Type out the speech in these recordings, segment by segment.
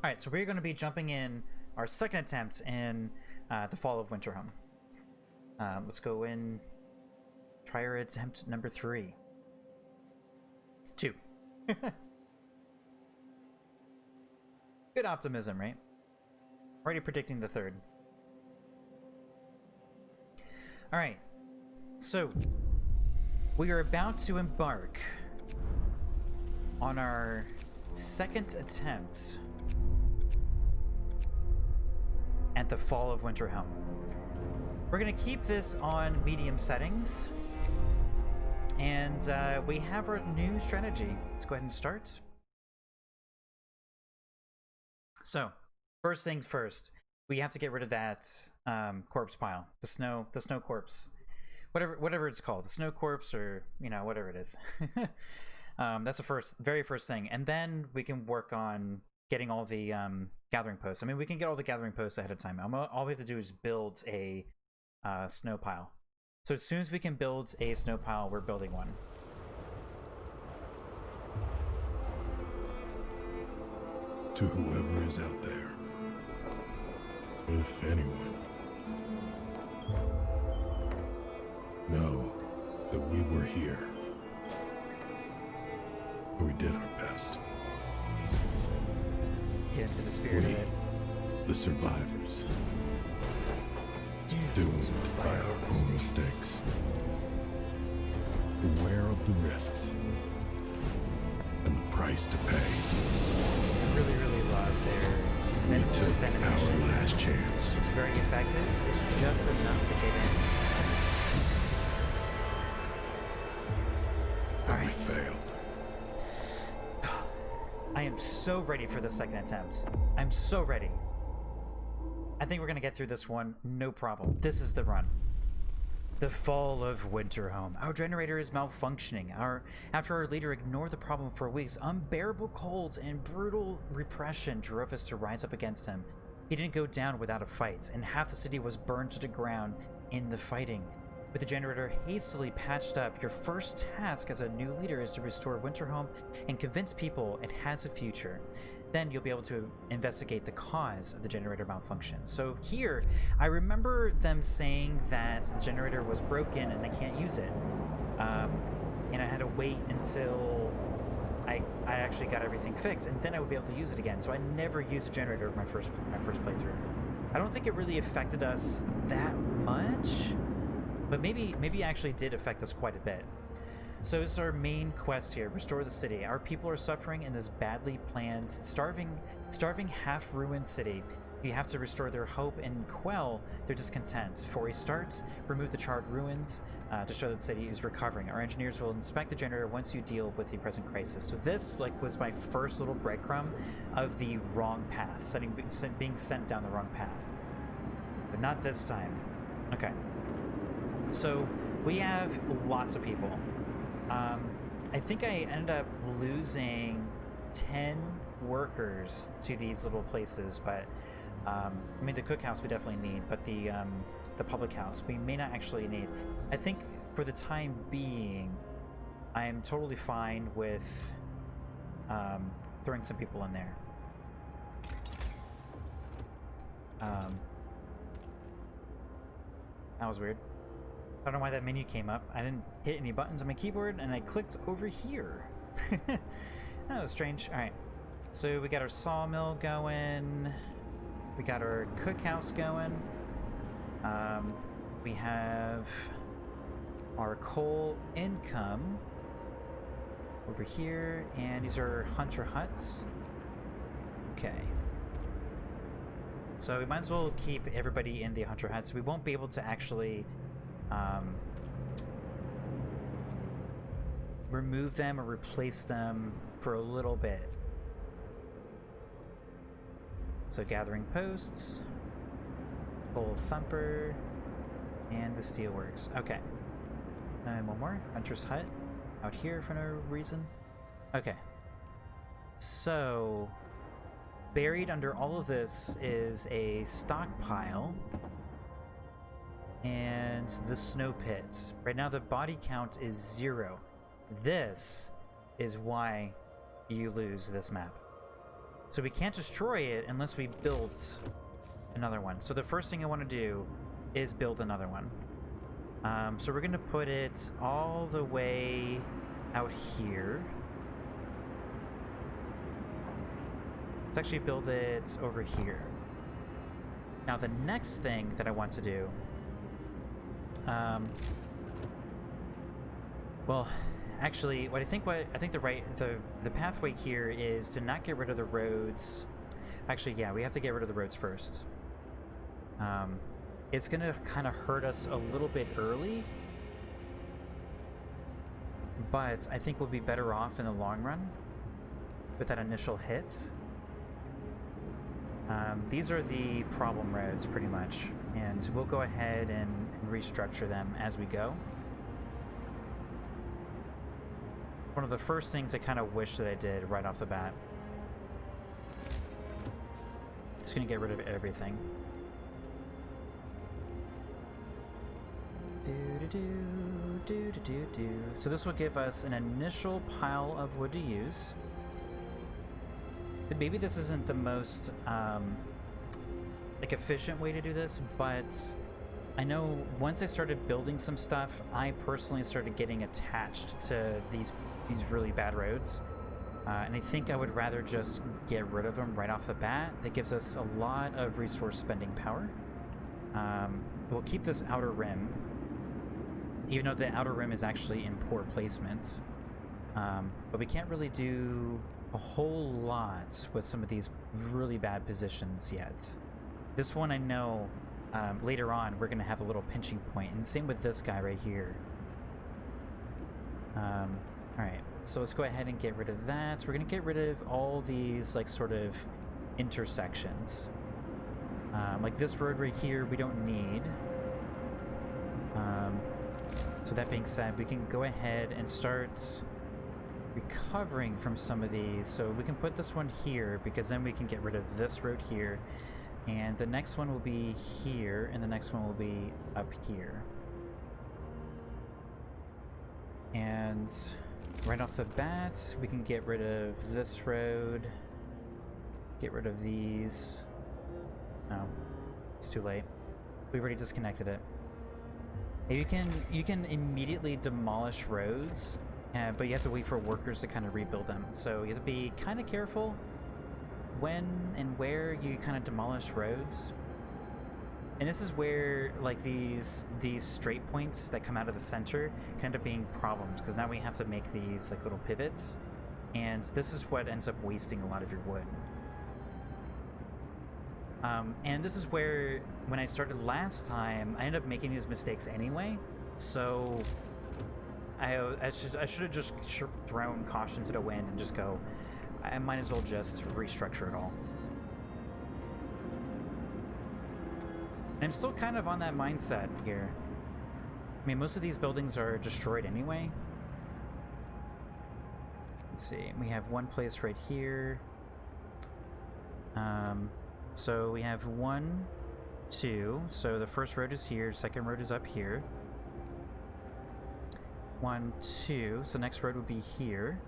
Alright, so we're going to be jumping in our second attempt in the Fall of Winterhome. Let's go in, try our attempt number 3. 2. Good optimism, right? Already predicting the third. Alright, so we are about to embark on our second attempt at the Fall of Winterhome. We're going to keep this on medium settings, and we have our new strategy. Let's go ahead and start. So, first things first, we have to get rid of that corpse pile, the snow corpse, whatever it's called, the snow corpse, or whatever it is. That's the very first thing, and then we can work on getting all the gathering posts. I mean, we can get all the gathering posts ahead of time. All we have to do is build a snow pile. So as soon as we can build a snow pile, we're building one. To whoever is out there, if anyone, know that we were here. We did our best. Get into the spirit of it. The survivors, doomed by our own mistakes, aware of the risks and the price to pay. I really love their We took our last chance. It's very effective. It's just enough to get in. But we failed. I am so ready for the second attempt. I'm so ready. I think we're gonna get through this one, no problem. This is the run. The Fall of Winterhome. Our generator is malfunctioning. After our leader ignored the problem for weeks, unbearable colds and brutal repression drove us to rise up against him. He didn't go down without a fight, and half the city was burned to the ground in the fighting. With the generator hastily patched up, your first task as a new leader is to restore Winterhome and convince people it has a future. Then you'll be able to investigate the cause of the generator malfunction. So here, I remember them saying that the generator was broken and I can't use it. And I had to wait until I actually got everything fixed, and then I would be able to use it again. So I never used a generator in my first playthrough. I don't think it really affected us that much, but maybe it actually did affect us quite a bit. So it's our main quest here: restore the city. Our people are suffering in this badly planned, starving half-ruined city. We have to restore their hope and quell their discontent. For a start, remove the charred ruins to show that the city is recovering. Our engineers will inspect the generator once you deal with the present crisis. So this was my first little breadcrumb of the wrong path, being sent down the wrong path. But not this time. Okay. So we have lots of people. I think I ended up losing 10 workers to these little places, but I mean, the cookhouse we definitely need, but the public house we may not actually need. I think for the time being, I am totally fine with throwing some people in there. That was weird. I don't know why that menu came up. I didn't hit any buttons on my keyboard, and I clicked over here. That was strange. Alright, so we got our sawmill going. We got our cookhouse going. We have our coal income over here, and these are hunter huts. Okay. So we might as well keep everybody in the hunter huts. We won't be able to actually remove them or replace them for a little bit. So gathering posts, full thumper, and the steelworks. Okay. And one more. Hunter's hut out here for no reason. Okay. So buried under all of this is a stockpile and the snow pit. Right now the body count is 0. This is why you lose this map. So we can't destroy it unless we build another one. So the first thing I want to do is build another one. So we're going to put it all the way out here. Let's actually build it over here. Now the next thing that I want to do, well, actually, what I think the pathway here is to not get rid of the roads. Actually, yeah, we have to get rid of the roads first. It's gonna kind of hurt us a little bit early, but I think we'll be better off in the long run with that initial hit. These are the problem roads, pretty much, and we'll go ahead and restructure them as we go. One of the first things I kind of wish that I did right off the bat. Just gonna get rid of everything. So this will give us an initial pile of wood to use. Maybe this isn't the most like efficient way to do this, but I know once I started building some stuff, I personally started getting attached to these really bad roads, and I think I would rather just get rid of them right off the bat. That gives us a lot of resource spending power. We'll keep this outer rim, even though the outer rim is actually in poor placement, but we can't really do a whole lot with some of these really bad positions yet. This one I know later on we're gonna have a little pinching point, and same with this guy right here. Alright, so let's go ahead and get rid of that. We're gonna get rid of all these like sort of intersections. Like this road right here we don't need. So that being said, we can go ahead and start recovering from some of these. So we can put this one here, because then we can get rid of this road here, and the next one will be here, and the next one will be up here. And right off the bat, we can get rid of this road, get rid of these. No, it's too late. We've already disconnected it. You can immediately demolish roads, but you have to wait for workers to kind of rebuild them. So you have to be kind of careful when and where you kind of demolish roads. And this is where like these straight points that come out of the center can end up being problems, because now we have to make these like little pivots, and this is what ends up wasting a lot of your wood. And this is where, when I started last time, I ended up making these mistakes anyway, so I should have just thrown caution to the wind and just go, I might as well just restructure it all. And I'm still kind of on that mindset here. I mean, most of these buildings are destroyed anyway. Let's see, we have one place right here. So we have 1, 2. So the first road is here, second road is up here. 1, 2. So next road would be here,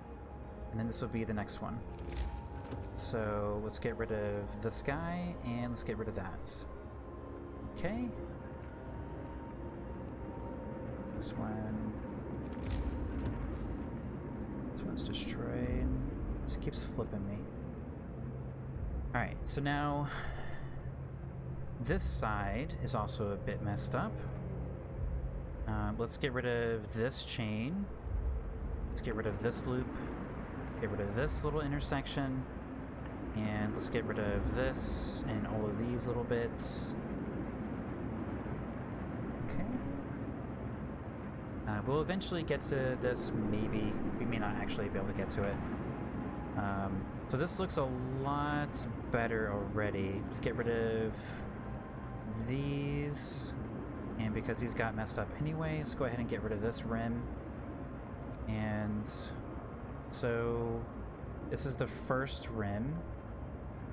and then this will be the next one. So let's get rid of this guy, and let's get rid of that. Okay. This one. This one's destroyed. This keeps flipping me. Alright, so now this side is also a bit messed up. Let's get rid of this chain. Let's get rid of this loop. Get rid of this little intersection. And let's get rid of this and all of these little bits. Okay. We'll eventually get to this, maybe. We may not actually be able to get to it. So this looks a lot better already. Let's get rid of these. And because these got messed up anyway, let's go ahead and get rid of this rim. And so this is the first rim.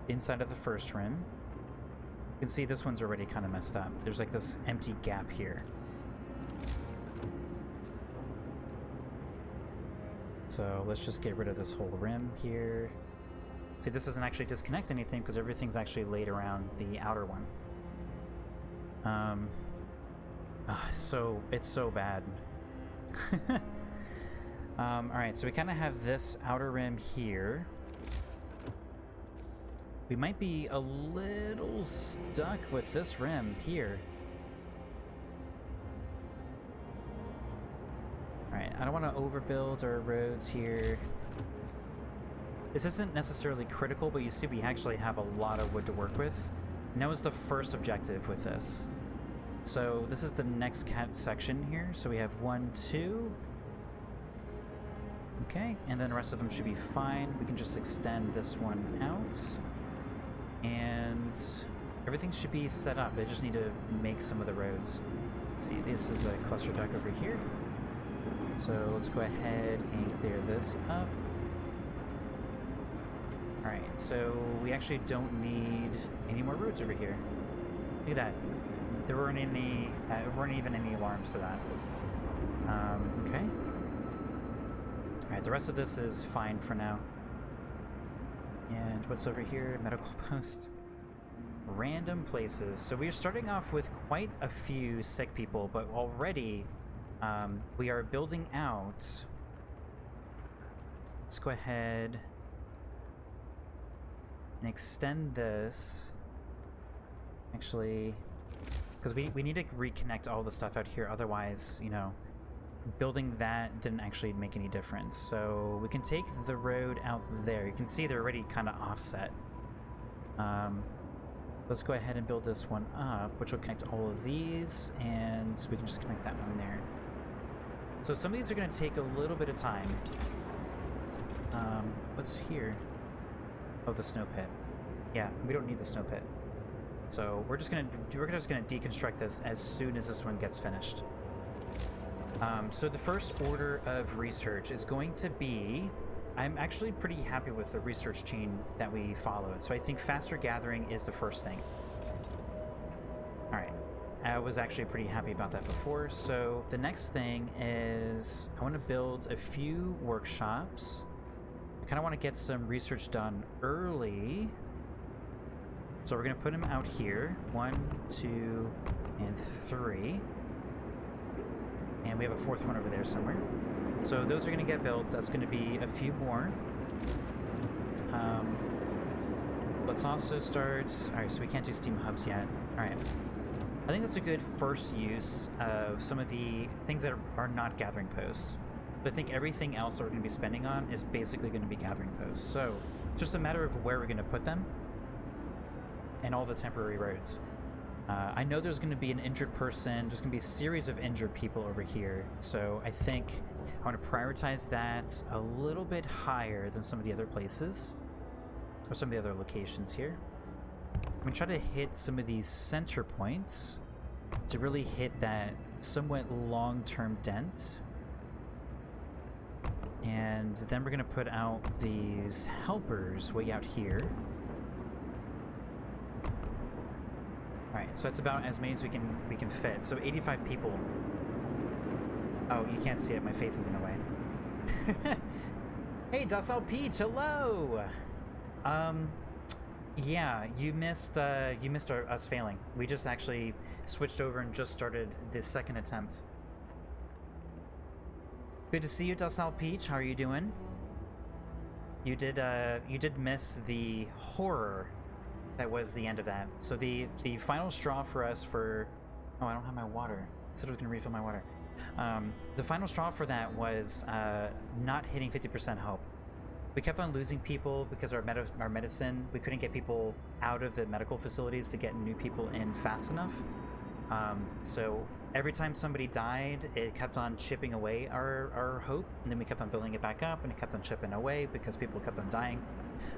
Inside of the first rim, you can see this one's already kind of messed up. There's like this empty gap here. So let's just get rid of this whole rim here. See, this doesn't actually disconnect anything because everything's actually laid around the outer one. So it's so bad. Alright, so we kind of have this outer rim here. We might be a little stuck with this rim here. Alright, I don't want to overbuild our roads here. This isn't necessarily critical, but you see we actually have a lot of wood to work with. And that was the first objective with this. So this is the next section here. So we have 1, 2. Okay, and then the rest of them should be fine. We can just extend this one out. And everything should be set up. They just need to make some of the roads. Let's see, this is a cluster duck over here. So let's go ahead and clear this up. Alright, so we actually don't need any more roads over here. Look at that. There weren't even any alarms to that. Okay. Alright, the rest of this is fine for now. And what's over here? Medical posts. Random places. So we're starting off with quite a few sick people, but already we are building out. Let's go ahead and extend this. Actually, because we need to reconnect all the stuff out here, otherwise, you know, building that didn't actually make any difference. So we can take the road out there. You can see they're already kind of offset. Let's go ahead and build this one up, which will connect all of these, and we can just connect that one there. So some of these are going to take a little bit of time. What's here? Oh, the snow pit. Yeah, we don't need the snow pit. So we're just gonna deconstruct this as soon as this one gets finished. So the first order of research is going to be, I'm actually pretty happy with the research chain that we followed. So I think faster gathering is the first thing. All right, I was actually pretty happy about that before. So the next thing is I want to build a few workshops. I kind of want to get some research done early. So we're going to put them out here. 1, 2, and 3. And we have a fourth one over there somewhere. So those are going to get built. That's going to be a few more. Let's also start... Alright, so we can't do Steam Hubs yet. Alright. I think that's a good first use of some of the things that are not gathering posts. But I think everything else that we're going to be spending on is basically going to be gathering posts. So, just a matter of where we're going to put them. And all the temporary roads. I know there's going to be an injured person. There's going to be a series of injured people over here. So I think I want to prioritize that a little bit higher than some of the other places. Or some of the other locations here. I'm going to try to hit some of these center points to really hit that somewhat long-term dent. And then we're going to put out these helpers way out here. Alright, so that's about as many as we can fit. So 85 people. Oh, you can't see it. My face is in the way. Hey, Docile Peach, hello! Yeah, you missed us failing. We just actually switched over and just started the second attempt. Good to see you, Docile Peach. How are you doing? You did miss the horror that was the end of that. So the final straw for us for... Oh, I don't have my water. I said I was going to refill my water. The final straw for that was not hitting 50% hope. We kept on losing people because our medicine, we couldn't get people out of the medical facilities to get new people in fast enough. So every time somebody died, it kept on chipping away our hope, and then we kept on building it back up, and it kept on chipping away because people kept on dying.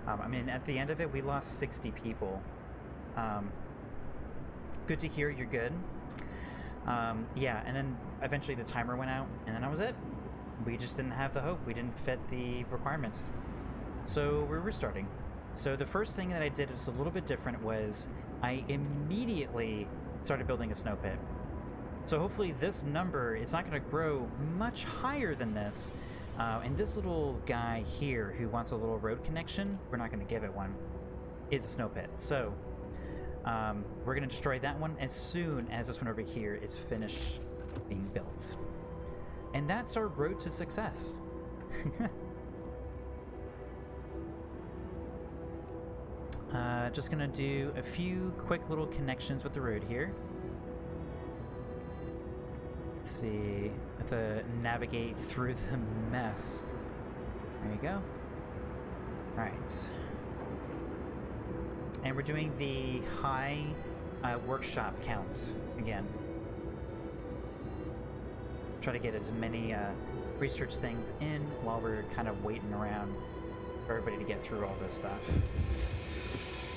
I mean, at the end of it, we lost 60 people. Good to hear you're good. Yeah, and then eventually the timer went out, and then that was it. We just didn't have the hope. We didn't fit the requirements. So we're restarting. So the first thing that I did was a little bit different was I immediately started building a snow pit. So hopefully this number, it's not going to grow much higher than this, And this little guy here who wants a little road connection, we're not going to give it one, is a snow pit. So we're going to destroy that one as soon as this one over here is finished being built. And that's our road to success. Just gonna do a few quick little connections with the road here. Let's see, have to navigate through the mess. There you go. All right. And we're doing the high workshop count again. Try to get as many research things in while we're kind of waiting around for everybody to get through all this stuff.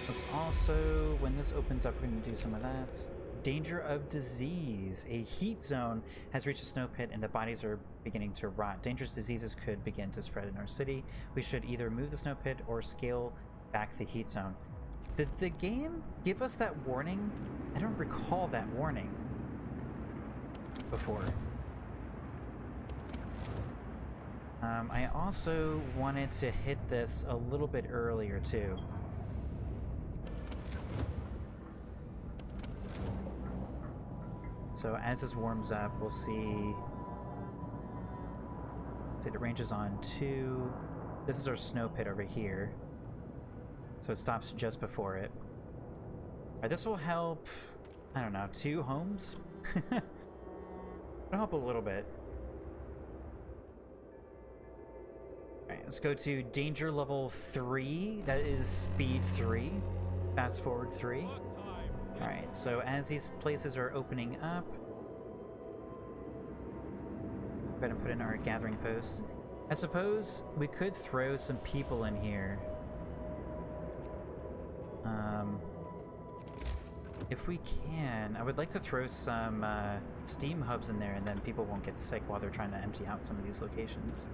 Let's also, when this opens up, we're going to do some of that. Danger of disease. A heat zone has reached a snow pit and the bodies are beginning to rot. Dangerous diseases could begin to spread in our city. We should either move the snow pit or scale back the heat zone. Did the game give us that warning? I don't recall that warning before. I also wanted to hit this a little bit earlier too. So as this warms up, we'll see. So it ranges on 2. This is our snow pit over here. So it stops just before it. Alright, this will help, I don't know, 2 homes? It'll help a little bit. Alright, let's go to danger level 3. That is speed 3. Fast forward 3. Alright, so as these places are opening up, go ahead and put in our gathering posts. I suppose we could throw some people in here. If we can, I would like to throw some steam hubs in there and then people won't get sick while they're trying to empty out some of these locations.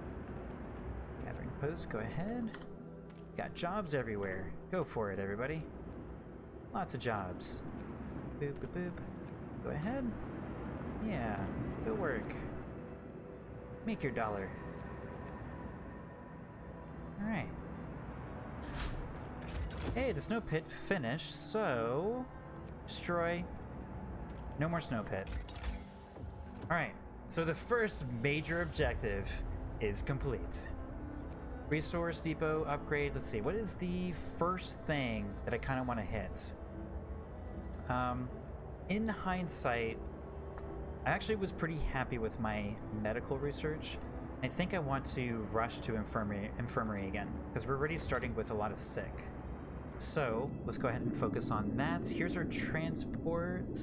Gathering posts, go ahead. Got jobs everywhere. Go for it, everybody. Lots of jobs. Boop, boop, boop. Go ahead. Yeah, go work. Make your dollar. Alright. Hey, the snow pit finished, so... destroy. No more snow pit. Alright, so the first major objective is complete. Resource depot upgrade. Let's see, what is the first thing that I kind of want to hit? In hindsight, I actually was pretty happy with my medical research. I think I want to rush to infirmary again, because we're already starting with a lot of sick. So let's go ahead and focus on that. Here's our transport.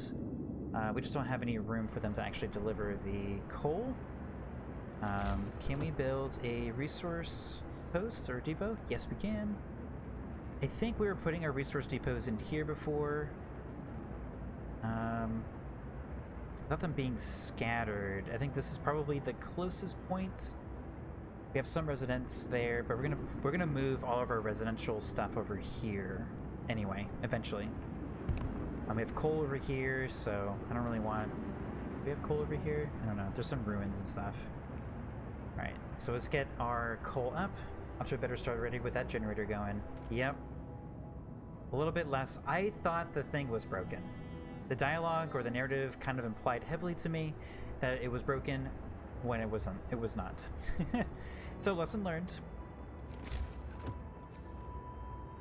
We just don't have any room for them to actually deliver the coal. Can we build a resource post or depot? Yes, we can. I think we were putting our resource depots in here before. Without them being scattered, I think this is probably the closest point. We have some residents there, but we're gonna move all of our residential stuff over here anyway, eventually. We have coal over here, so I don't really want... Do we have coal over here? I don't know. There's some ruins and stuff. Alright, so let's get our coal up. Off to a better start already with that generator going. Yep. A little bit less. I thought the thing was broken. The dialogue or the narrative kind of implied heavily to me that it was broken when it wasn't. It was not. So lesson learned.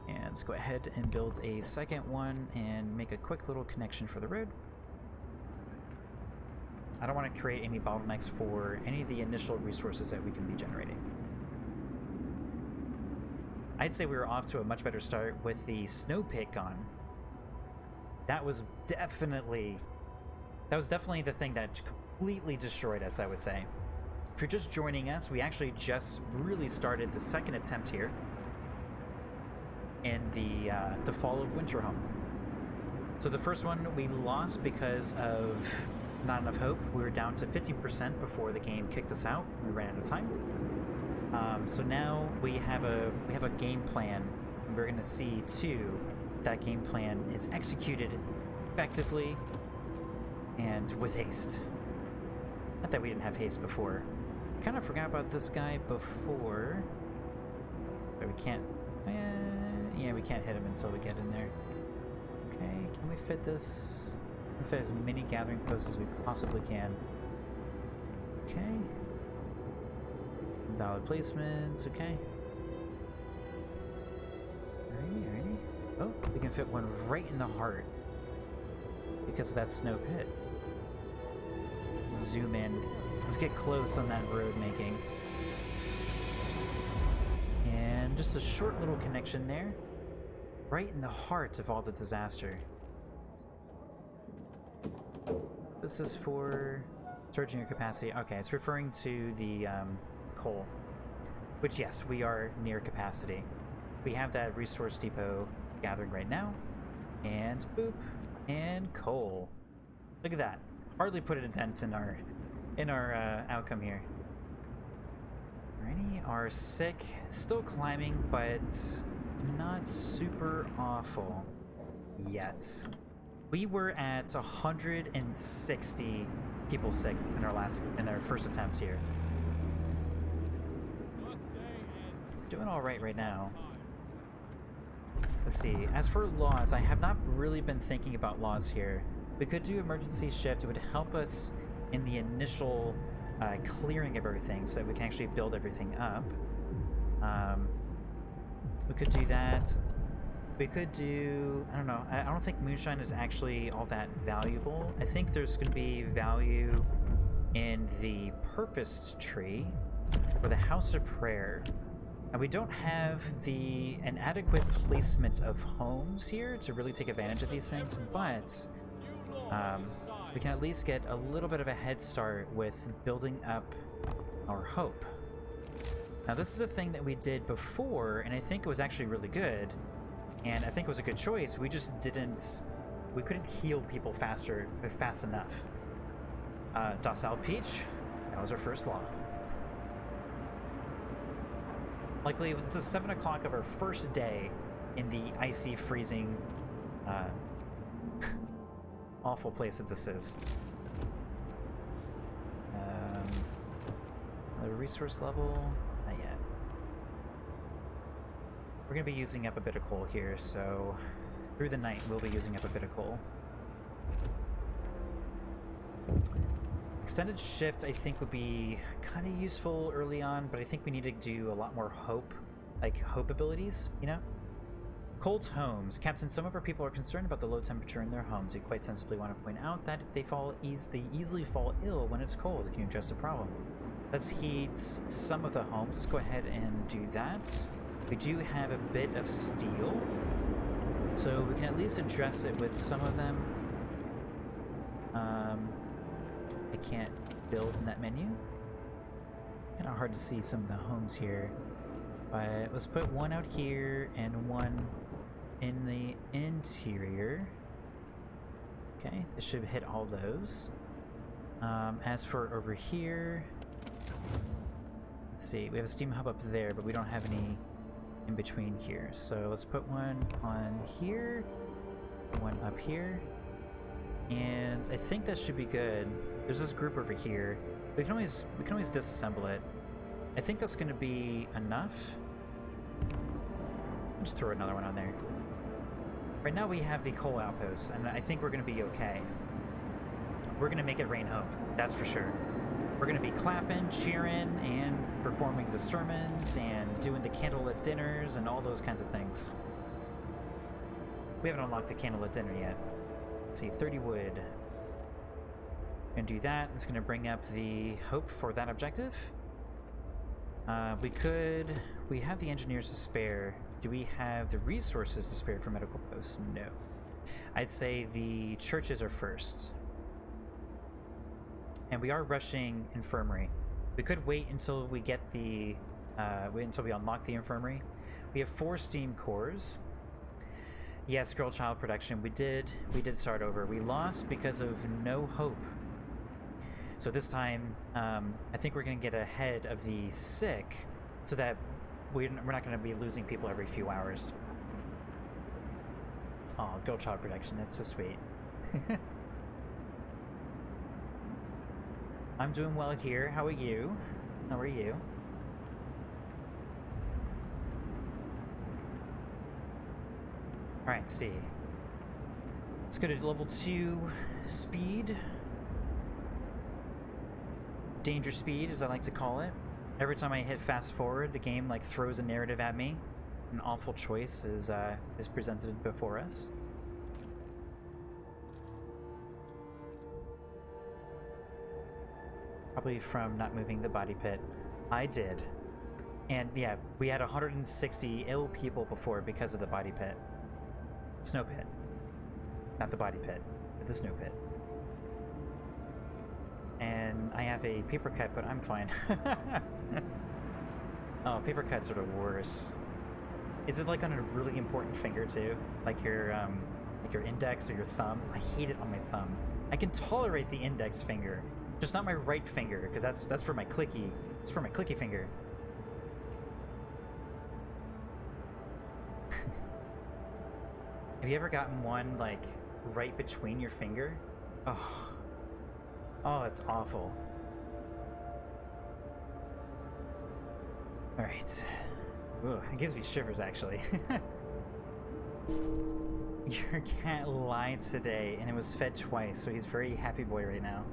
And let's go ahead and build a second one and make a quick little connection for the road. I don't want to create any bottlenecks for any of the initial resources that we can be generating. I'd say we were off to a much better start with the snow pit gone. That was definitely the thing that completely destroyed us, I would say. If you're just joining us, we actually just really started the second attempt here in the fall of Winterhome. So the first one we lost because of not enough hope. We were down to 50% before the game kicked us out. We ran out of time. So now we have a game plan, and we're going to see too that game plan is executed effectively and with haste. Not that we didn't have haste before. Kind of forgot about this guy before. But we can't... yeah, we can't hit him until we get in there. Okay, can we fit this? We fit as many gathering posts as we possibly can. Okay. Valid placements, okay. Alrighty. Oh, we can fit one right in the heart because of that snow pit. Let's zoom in. Let's get close on that road making. And just a short little connection there. Right in the heart of all the disaster. This is for surging your capacity. Okay, it's referring to the coal. Which, yes, we are near capacity. We have that resource depot gathering right now. And boop. And coal. Look at that. Hardly put a dent in our outcome here. Alrighty, our sick still climbing, but not super awful yet. We were at 160 people sick in our first attempt here. Doing all right now. Let's see. As for laws, I have not really been thinking about laws here. We could do emergency shift. It would help us in the initial clearing of everything so that we can actually build everything up. We could do that. We could do... I don't know. I don't think moonshine is actually all that valuable. I think there's going to be value in the purpose tree or the house of prayer. And we don't have an adequate placement of homes here to really take advantage of these things, but we can at least get a little bit of a head start with building up our hope. Now this is a thing that we did before, and I think it was actually really good, and I think it was a good choice. We just we couldn't heal people fast enough. Docile Peach, that was our first law. Luckily, this is 7 o'clock of our first day in the icy, freezing, awful place that this is. The resource level, not yet. We're going to be using up a bit of coal here, so through the night we'll be using up a bit of coal. Extended shift, I think, would be kind of useful early on, but I think we need to do a lot more hope abilities, you know? Cold homes. Captain, some of our people are concerned about the low temperature in their homes. We quite sensibly want to point out that they easily fall ill when it's cold. Can you address the problem? Let's heat some of the homes. Let's go ahead and do that. We do have a bit of steel, so we can at least address it with some of them. I can't build in that menu. Kind of hard to see some of the homes here. But let's put one out here and one in the interior. Okay, this should hit all those. As for over here, let's see, we have a steam hub up there, but we don't have any in between here. So let's put one on here, one up here, and I think that should be good. There's this group over here. We can always disassemble it. I think that's going to be enough. I'll just throw another one on there. Right now we have the coal outpost, and I think we're going to be okay. We're going to make it rain hope, that's for sure. We're going to be clapping, cheering, and performing the sermons, and doing the candlelit dinners, and all those kinds of things. We haven't unlocked the candlelit dinner yet. Let's see, 30 wood. We're going to do that. It's going to bring up the hope for that objective. We have the engineers to spare. Do we have the resources to spare for medical posts? No. I'd say the churches are first. And we are rushing infirmary. We could wait until we get until we unlock the infirmary. We have 4 steam cores. Yes, girl child production. We did start over. We lost because of no hope. So this time, I think we're going to get ahead of the sick so that we're not going to be losing people every few hours. Oh, girl child production. That's so sweet. I'm doing well here. How are you? How are you? Alright, see. Let's go to level 2 speed. Danger speed, as I like to call it. Every time I hit fast forward, the game like throws a narrative at me. An awful choice is presented before us. Probably from not moving the body pit. I did. And yeah, we had 160 ill people before because of the body pit. Snow pit. Not the body pit, but the snow pit. And I have a paper cut, but I'm fine. Oh, paper cuts are the worst. Is it like on a really important finger too? Like your index or your thumb? I hate it on my thumb. I can tolerate the index finger, just not my right finger, because that's for my clicky. It's for my clicky finger. Have you ever gotten one like right between your finger? Oh. Oh, that's awful. Alright. Ooh, it gives me shivers, actually. Your cat lied today, and it was fed twice, so he's very happy boy right now.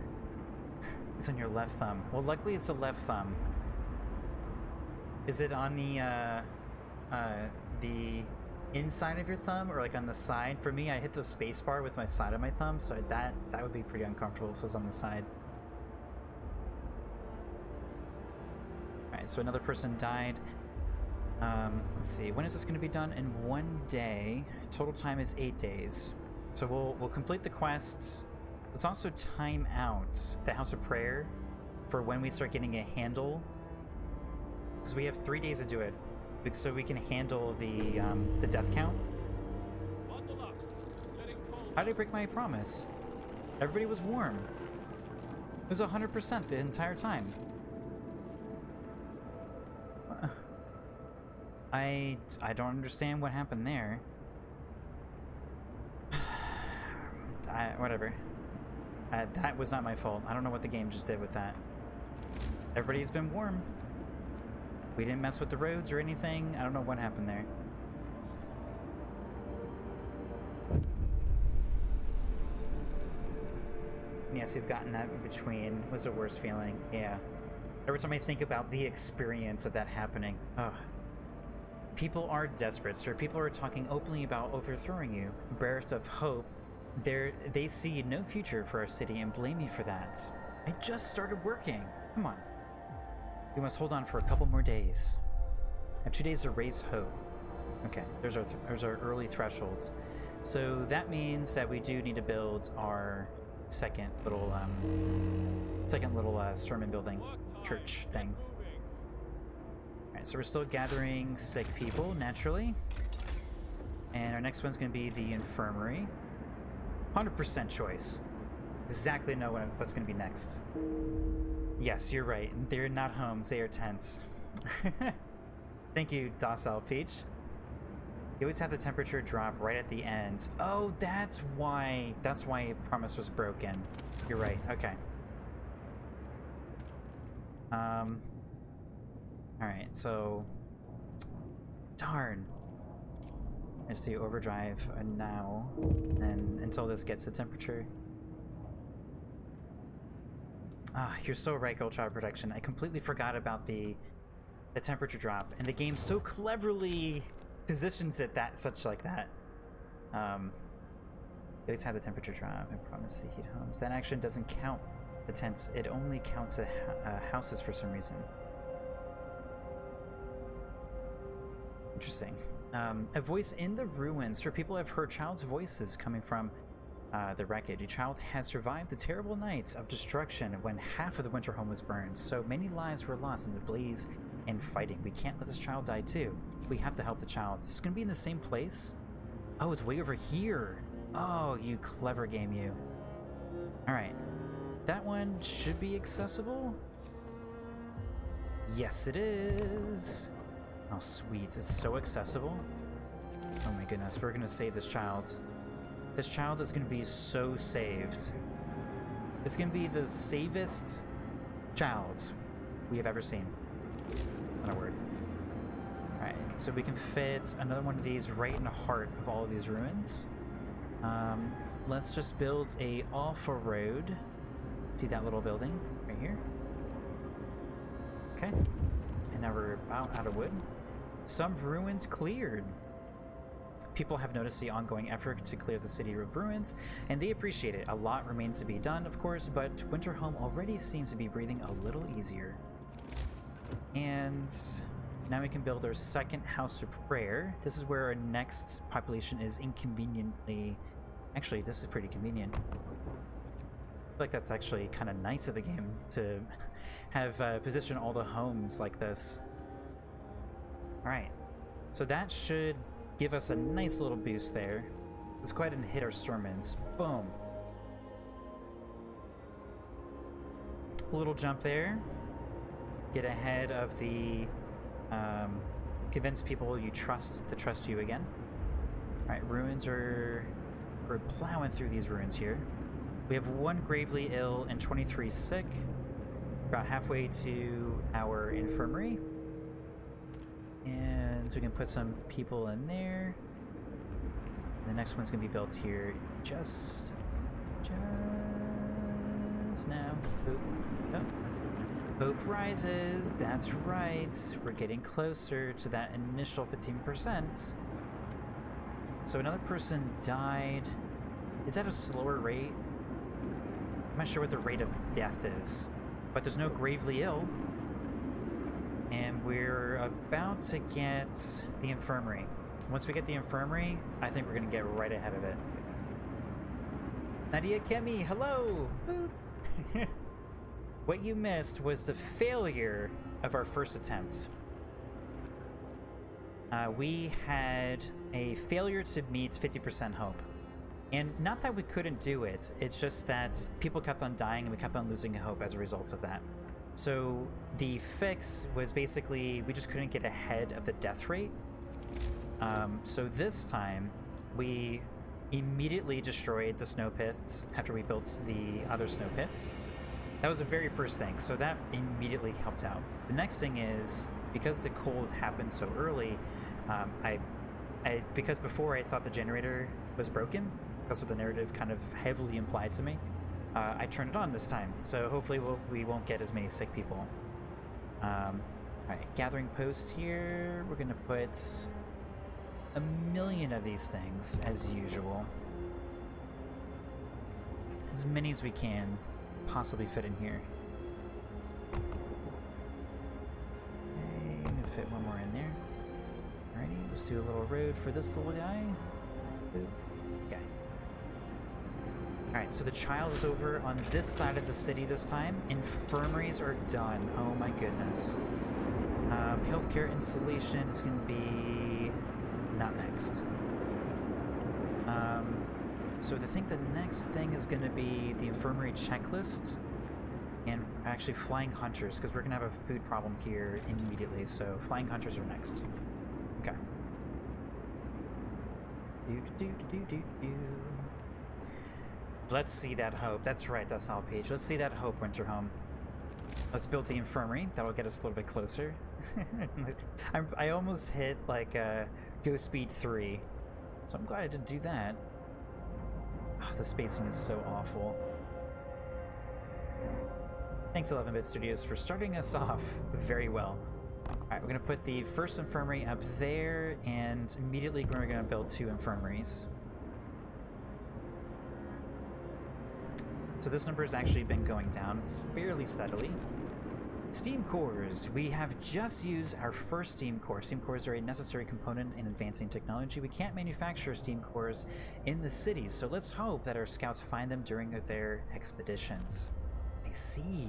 It's on your left thumb. Well, luckily it's a left thumb. Is it on the inside of your thumb, or like on the side? For me, I hit the space bar with my side of my thumb, so that would be pretty uncomfortable if it was on the side. Alright, so another person died. Let's see, when is this going to be done? In 1 day. Total time is 8 days. So we'll complete the quests. Let's also time out the House of Prayer for when we start getting a handle, because we have 3 days to do it, so we can handle the death count. How did I break my promise? Everybody was warm. It was 100% the entire time. I don't understand what happened there. Whatever. That was not my fault. I don't know what the game just did with that. Everybody's been warm. We didn't mess with the roads or anything. I don't know what happened there. Yes, you've gotten that in between. It was the worst feeling. Yeah. Every time I think about the experience of that happening. Ugh. People are desperate, sir. People are talking openly about overthrowing you. Bereft of hope, they see no future for our city and blame me for that. I just started working. Come on. We must hold on for a couple more days. I have 2 days to raise hope. Okay, there's our early thresholds. So that means that we do need to build our second little sermon building church thing. Alright, so we're still gathering sick people, naturally. And our next one's going to be the infirmary. 100% choice. Exactly know what's going to be next. Yes, you're right. They're not homes, they are tents. Thank you, Docile Peach. You always have the temperature drop right at the end. Oh, that's why promise was broken. You're right, okay. Alright, so... Darn. Let's do overdrive now, and until this gets the temperature. Ah, you're so right, Gold Child Protection. I completely forgot about the temperature drop, and the game so cleverly positions it like that. You always have the temperature drop. I promise to heat homes. That action doesn't count the tents. It only counts the houses for some reason. Interesting. A voice in the ruins. For people have heard child's voices coming from the wreckage. A child has survived the terrible nights of destruction when half of the Winterhome was burned. So many lives were lost in the blaze and fighting. We can't let this child die too. We have to help the child. Is this gonna be in the same place? Oh, it's way over here. Oh, you clever game, you. Alright. That one should be accessible. Yes, it is. Oh, sweet. It's so accessible. Oh my goodness. We're gonna save this child. This child is gonna be so saved. It's gonna be the savest child we have ever seen. Not a word. Alright, so we can fit another one of these right in the heart of all of these ruins. Let's just build a off-road to that little building right here. Okay. And now we're about out of wood. Some ruins cleared. People have noticed the ongoing effort to clear the city of ruins, and they appreciate it. A lot remains to be done, of course, but Winterhome already seems to be breathing a little easier. And now we can build our second house of prayer. This is where our next population is inconveniently... Actually, this is pretty convenient. I feel like that's actually kind of nice of the game to have position all the homes like this. Alright, so that should give us a nice little boost there. Let's go ahead and hit our stormins. Boom. A little jump there. Get ahead of the... convince people you trust to trust you again. Alright, ruins are... We're plowing through these ruins here. We have 1 gravely ill and 23 sick. About halfway to our infirmary. And so we can put some people in there. The next one's gonna be built here just now. Hope rises. That's right. We're getting closer to that initial 15%. So another person died. Is that a slower rate? I'm not sure what the rate of death is, but there's no gravely ill. And we're about to get the infirmary. Once we get the infirmary, I think we're gonna get right ahead of it. Nadia Kemi, hello! What you missed was the failure of our first attempt. We had a failure to meet 50% hope. And not that we couldn't do it, it's just that people kept on dying and we kept on losing hope as a result of that. So the fix was basically we just couldn't get ahead of the death rate. So this time we immediately destroyed the snow pits after we built the other snow pits. That was the very first thing, so that immediately helped out. The next thing is, because the cold happened so early, because before I thought the generator was broken, that's what the narrative kind of heavily implied to me, I turned it on this time, so hopefully we won't get as many sick people. Alright, gathering post here. We're gonna put 1,000,000 of these things, as usual. As many as we can possibly fit in here. Okay, I'm gonna fit one more in there. Alrighty, let's do a little road for this little guy. Boop. Okay. Alright, so the child is over on this side of the city this time. Infirmaries are done. Oh my goodness. Healthcare installation is going to be not next. So I think the next thing is going to be the infirmary checklist and actually flying hunters, because we're going to have a food problem here immediately, so flying hunters are next. Okay. Let's see that hope. That's right, that's our page. Let's see that hope, Winterhome. Let's build the infirmary. That'll get us a little bit closer. I almost hit like go speed 3, so I'm glad I didn't do that. Oh, the spacing is so awful. Thanks 11-Bit Studios for starting us off very well. Alright, we're gonna put the first infirmary up there, and immediately we're gonna build 2 infirmaries. So this number has actually been going down fairly steadily. Steam cores. We have just used our first steam core. Steam cores are a necessary component in advancing technology. We can't manufacture steam cores in the cities, so let's hope that our scouts find them during their expeditions. I see.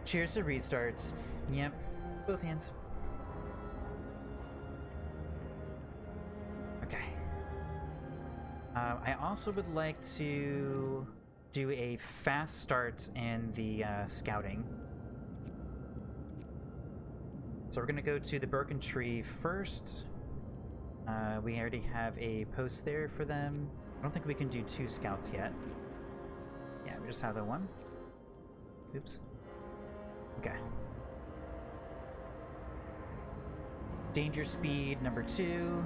Cheers to restarts. Yep, both hands. Okay. I also would like to do a fast start in the scouting. So we're gonna go to the Broken Tree first. We already have a post there for them. I don't think we can do 2 scouts yet. Yeah, we just have the one. Oops. Okay. Danger speed number 2.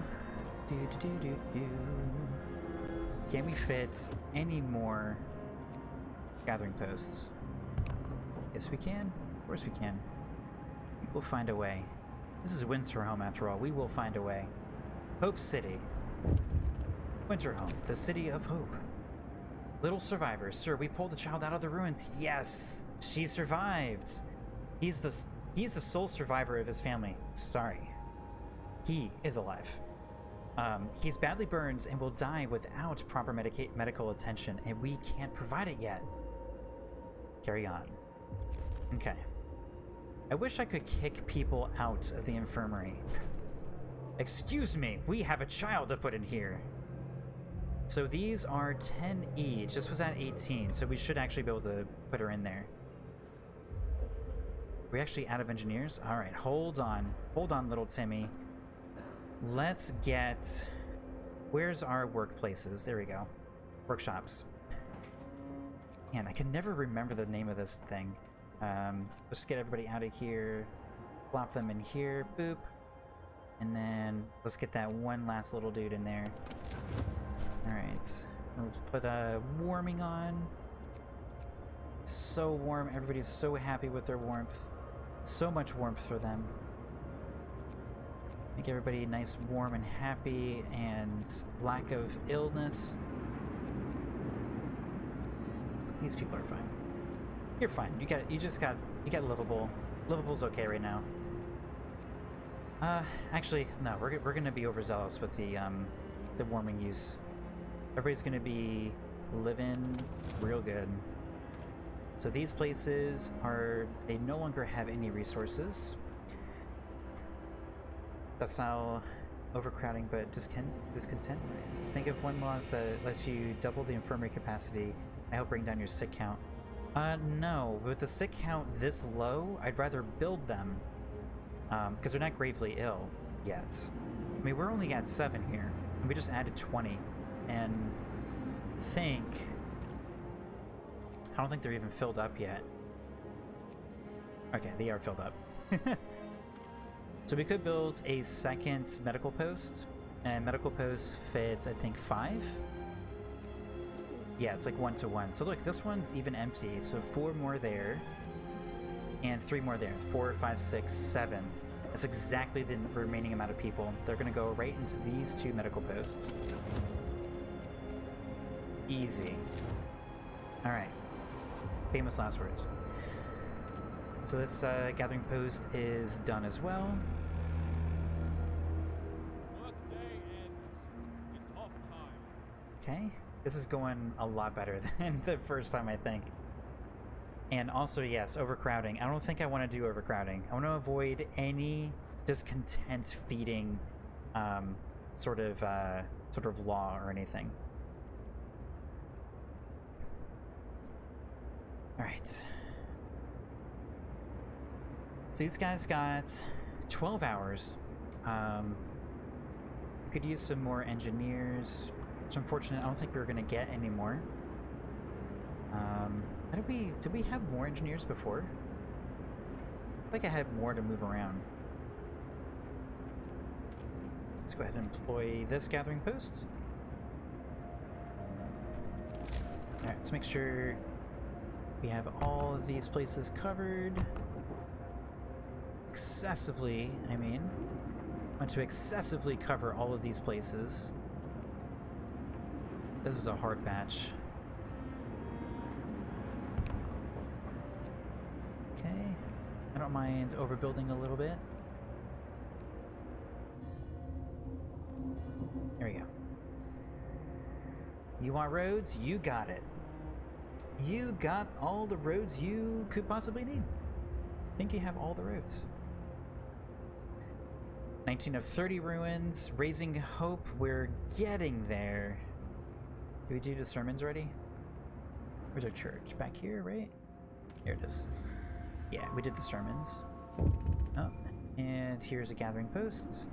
Can we fit any more gathering posts? Yes, we can. Of course we can. We will find a way. This is Winterhome, after all. We will find a way. Hope City. Winterhome, the city of hope. Little survivor. Sir, we pulled the child out of the ruins. Yes, she survived. He's the sole survivor of his family. Sorry. He is alive. He's badly burned and will die without proper medical attention, and we can't provide it yet. Carry on. Okay. I wish I could kick people out of the infirmary. Excuse me, we have a child to put in here. So these are 10 each. This was at 18, so we should actually be able to put her in there. Are we actually out of engineers? All right, hold on. Hold on, little Timmy. Let's get... Where's our workplaces? There we go. Workshops. Man, I can never remember the name of this thing. Let's get everybody out of here. Plop them in here. Boop. And then let's get that one last little dude in there. Alright. Let's put warming on. It's so warm. Everybody's so happy with their warmth. So much warmth for them. Make everybody nice, warm, and happy, and lack of illness. These people are fine. You're fine. You got livable. Livable's okay right now. Actually, no. We're gonna be overzealous with the warming use. Everybody's gonna be living real good. So these places they no longer have any resources. That's how overcrowding, but discontent. Just think of one law that lets you double the infirmary capacity. I help bring down your sick count. No. With the sick count this low, I'd rather build them. Because they're not gravely ill yet. I mean, we're only at 7 here. And we just added 20. And I don't think they're even filled up yet. Okay, they are filled up. So we could build a second medical post, and medical post fits, I think, 5? Yeah, it's like 1-to-1. So look, this one's even empty, so 4 more there, and 3 more there. 4, 5, 6, 7. That's exactly the remaining amount of people. They're gonna go right into these 2 medical posts. Easy. Alright. Famous last words. So this gathering post is done as well. Workday ends. It's off time. Okay. This is going a lot better than the first time, I think. And also, yes, overcrowding. I don't think I want to do overcrowding. I want to avoid any discontent feeding sort of law or anything. All right. So these guys got 12 hours. Could use some more engineers. It's unfortunate. I don't think we were gonna get any more. Did we have more engineers before? I feel like I had more to move around. Let's go ahead and employ this gathering post. All right, let's make sure we have all of these places covered. Excessively, I mean. I want to excessively cover all of these places. This is a hard batch. Okay. I don't mind overbuilding a little bit. There we go. You want roads? You got it. You got all the roads you could possibly need. I think you have all the roads. 19 of 30 ruins. Raising hope. We're getting there. Did we do the sermons already? Where's our church? Back here, right? Here it is. Yeah, we did the sermons. Oh, and here's a gathering post.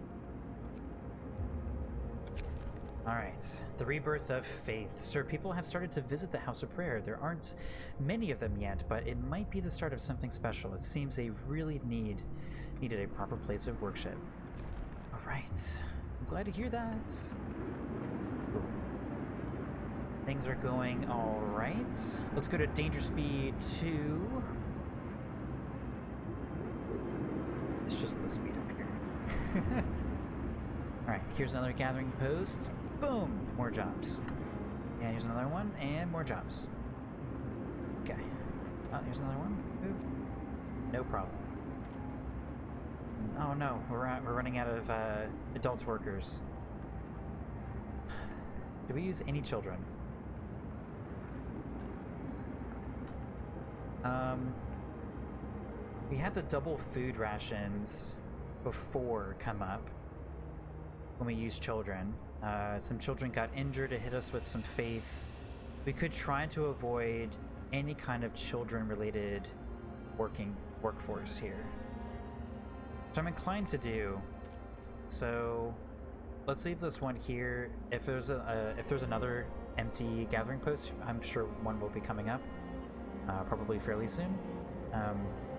Alright, the rebirth of faith. Sir, people have started to visit the House of Prayer. There aren't many of them yet, but it might be the start of something special. It seems they really needed a proper place of worship. Alright, I'm glad to hear that. Cool. Things are going alright. Let's go to danger speed 2. It's just the speed up here. Alright, here's another gathering post. Boom! More jobs. And here's another one, and more jobs. Okay. Oh, here's another one. Boop. No problem. Oh no, we're running out of adult workers. Do we use any children? We had the double food rations before come up when we used children. Some children got injured to hit us with some faith. We could try to avoid any kind of children-related workforce here, which I'm inclined to do. So let's leave this one here. If there's another empty gathering post, I'm sure one will be coming up, probably fairly soon.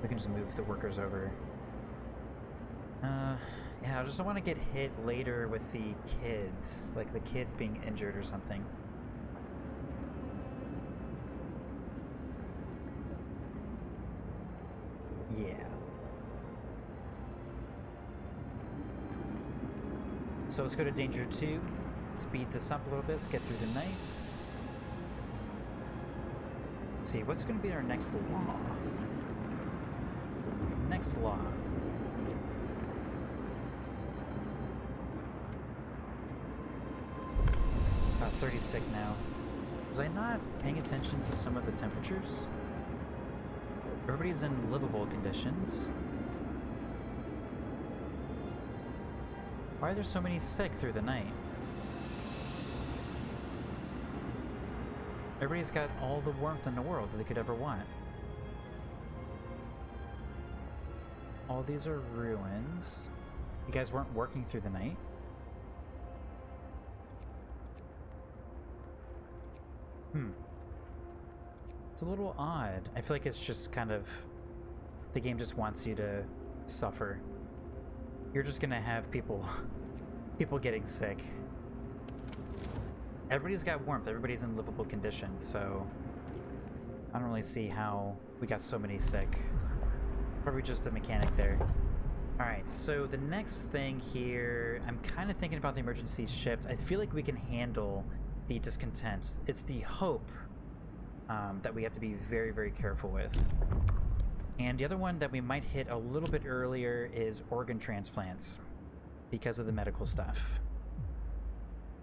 We can just move the workers over. Yeah, I just don't want to get hit later with the kids, like the kids being injured or something. Yeah. So let's go to danger 2. Speed this up a little bit. Let's get through the night. Let's see, what's going to be our next law? Next law. About 30 sick now. Was I not paying attention to some of the temperatures? Everybody's in livable conditions. Why are there so many sick through the night? Everybody's got all the warmth in the world that they could ever want. All these are ruins. You guys weren't working through the night? It's a little odd. I feel like it's just kind of... the game just wants you to suffer. You're just gonna have people getting sick. Everybody's got warmth, everybody's in livable conditions, so I don't really see how we got so many sick. Probably just a mechanic there. Alright, so the next thing here, I'm kind of thinking about the emergency shift. I feel like we can handle the discontent. It's the hope that we have to be very, very careful with. And the other one that we might hit a little bit earlier is organ transplants because of the medical stuff.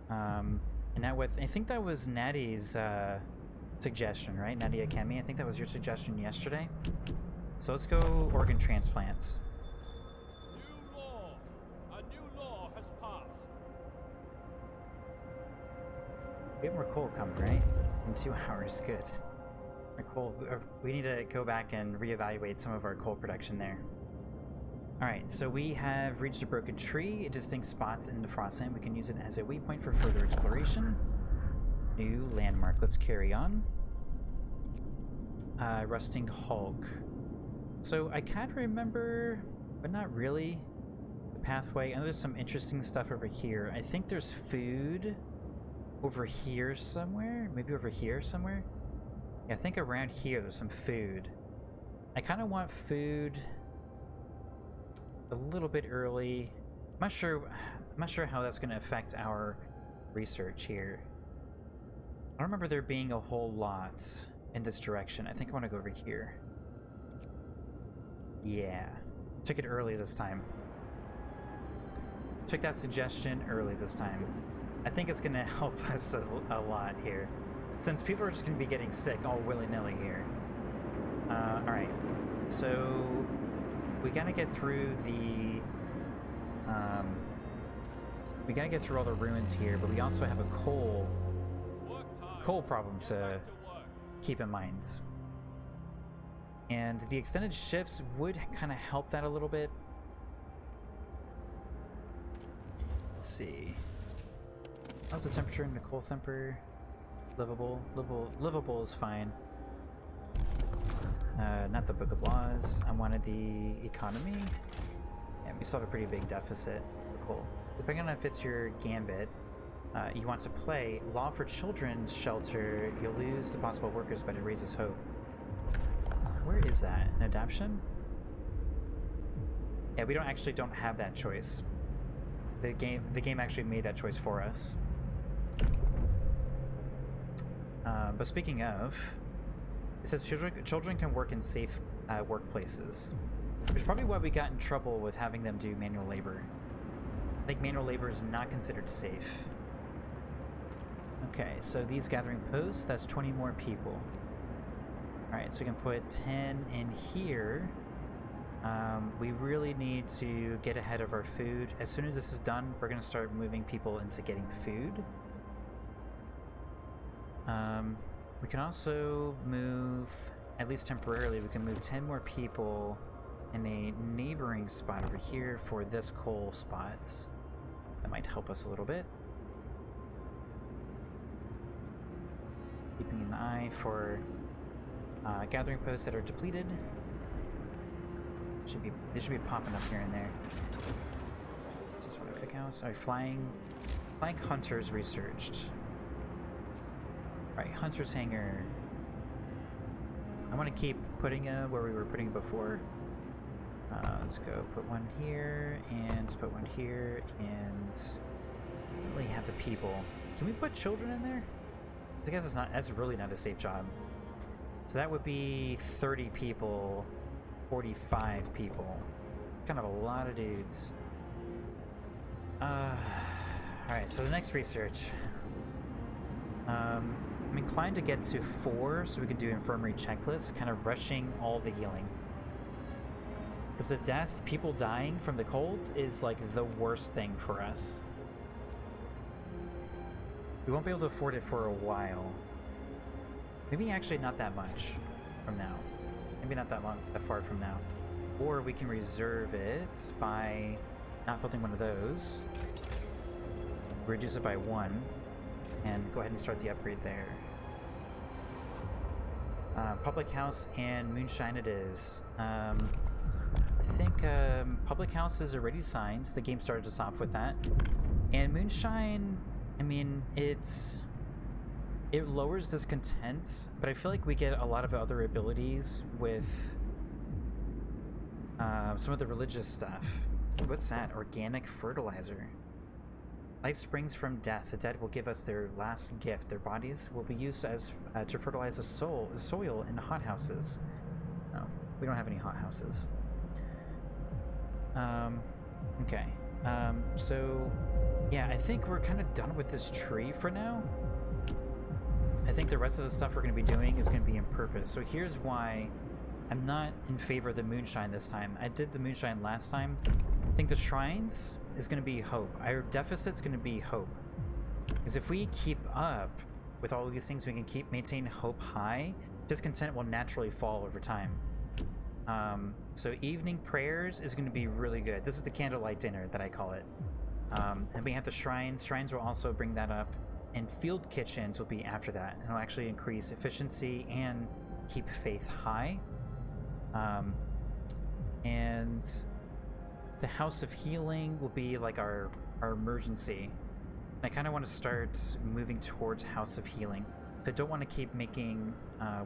And that with, I think that was Natty's suggestion, right? Nadia Kemi, I think that was your suggestion yesterday. So let's go organ transplants. New law! A new law has passed. We have more coal coming, right? In 2 hours, good. Our coal, we need to go back and reevaluate some of our coal production there. Alright, so we have reached a broken tree, a distinct spots in the Frostland. We can use it as a waypoint for further exploration. New landmark, let's carry on. Rusting Hulk. So I kind of remember, but not really, the pathway. I know there's some interesting stuff over here. I think there's food over here somewhere. Maybe over here somewhere. Yeah, I think around here there's some food. I kind of want food a little bit early. I'm not sure how that's going to affect our research here. I don't remember there being a whole lot in this direction. I think I want to go over here. Yeah, took it early this time. Took that suggestion early this time. I think it's going to help us a lot here, since people are just going to be getting sick all willy-nilly here. Alright, so we gotta get through the... we gotta get through all the ruins here, but we also have a coal problem to keep in mind. And the extended shifts would kind of help that a little bit. Let's see. How's the temperature in the cold temper? Livable. Livable is fine. Not the Book of Laws. I wanted the economy. Yeah, we still have a pretty big deficit. Cool. Depending on if it's your gambit, you want to play Law for Children's Shelter. You'll lose the possible workers, but it raises hope. Where is that? An adaptation? Yeah, we don't have that choice. The game actually made that choice for us. But speaking of, it says children can work in safe workplaces. Which is probably why we got in trouble with having them do manual labor. I think manual labor is not considered safe. Okay, so these gathering posts, that's 20 more people. Alright, so we can put 10 in here. We really need to get ahead of our food. As soon as this is done, we're going to start moving people into getting food. We can also move, at least temporarily, we can move 10 more people in a neighboring spot over here for this coal spot. That might help us a little bit. Keeping an eye for gathering posts that are depleted. They should be popping up here and there. Is this what a cookhouse? Alright, flying hunters researched. Alright, hunter's hangar. I want to keep putting where we were putting it before. Let's go put one here, and let's put one here, and really have the people. Can we put children in there? I guess that's really not a safe job. So that would be 30 people, 45 people. Kind of a lot of dudes. Alright, so the next research. I'm inclined to get to 4 so we can do infirmary checklists, kind of rushing all the healing. Because the people dying from the colds is like the worst thing for us. We won't be able to afford it for a while. Maybe actually not that much from now. Maybe not that far from now. Or we can reserve it by not building one of those. Reduce it by 1. And go ahead and start the upgrade there. Public house and moonshine it is. I think public house is already signed. The game started us off with that. And moonshine, I mean, it lowers discontent, but I feel like we get a lot of other abilities with some of the religious stuff. What's that? Organic fertilizer. Life springs from death. The dead will give us their last gift. Their bodies will be used as to fertilize the soil in hothouses. No, we don't have any hothouses. Okay. So, yeah, I think we're kind of done with this tree for now. I think the rest of the stuff we're going to be doing is going to be in purpose. So here's why I'm not in favor of the moonshine this time. I did the moonshine last time. I think the shrines is going to be hope. Our deficit's going to be hope. Because if we keep up with all of these things, we can maintain hope high. Discontent will naturally fall over time. So evening prayers is going to be really good. This is the candlelight dinner that I call it. And we have the shrines. Shrines will also bring that up. And field kitchens will be after that. And it'll actually increase efficiency and keep faith high. And the House of Healing will be like our emergency. And I kind of want to start moving towards House of Healing. I don't want to keep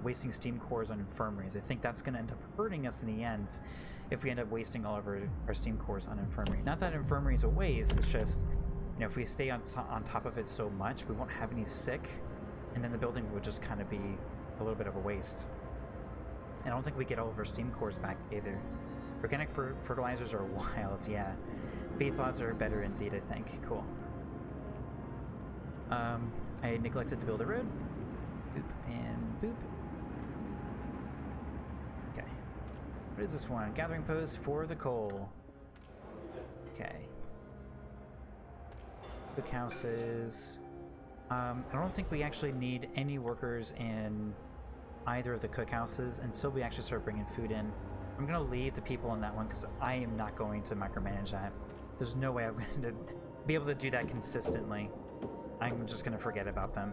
wasting steam cores on infirmaries. I think that's going to end up hurting us in the end if we end up wasting all of our steam cores on infirmary. Not that infirmary is a waste, it's just, you know, if we stay on top of it so much, we won't have any sick, and then the building would just kind of be a little bit of a waste. And I don't think we get all of our steam cores back either. Organic fertilizers are wild, yeah. Faith laws are better indeed, I think. Cool. I neglected to build a road. Boop and boop. Okay. What is this one? Gathering post for the coal. Okay. Cookhouses. I don't think we actually need any workers in either of the cookhouses until we actually start bringing food in. I'm going to leave the people in that one because I am not going to micromanage that. There's no way I'm going to be able to do that consistently. I'm just gonna forget about them.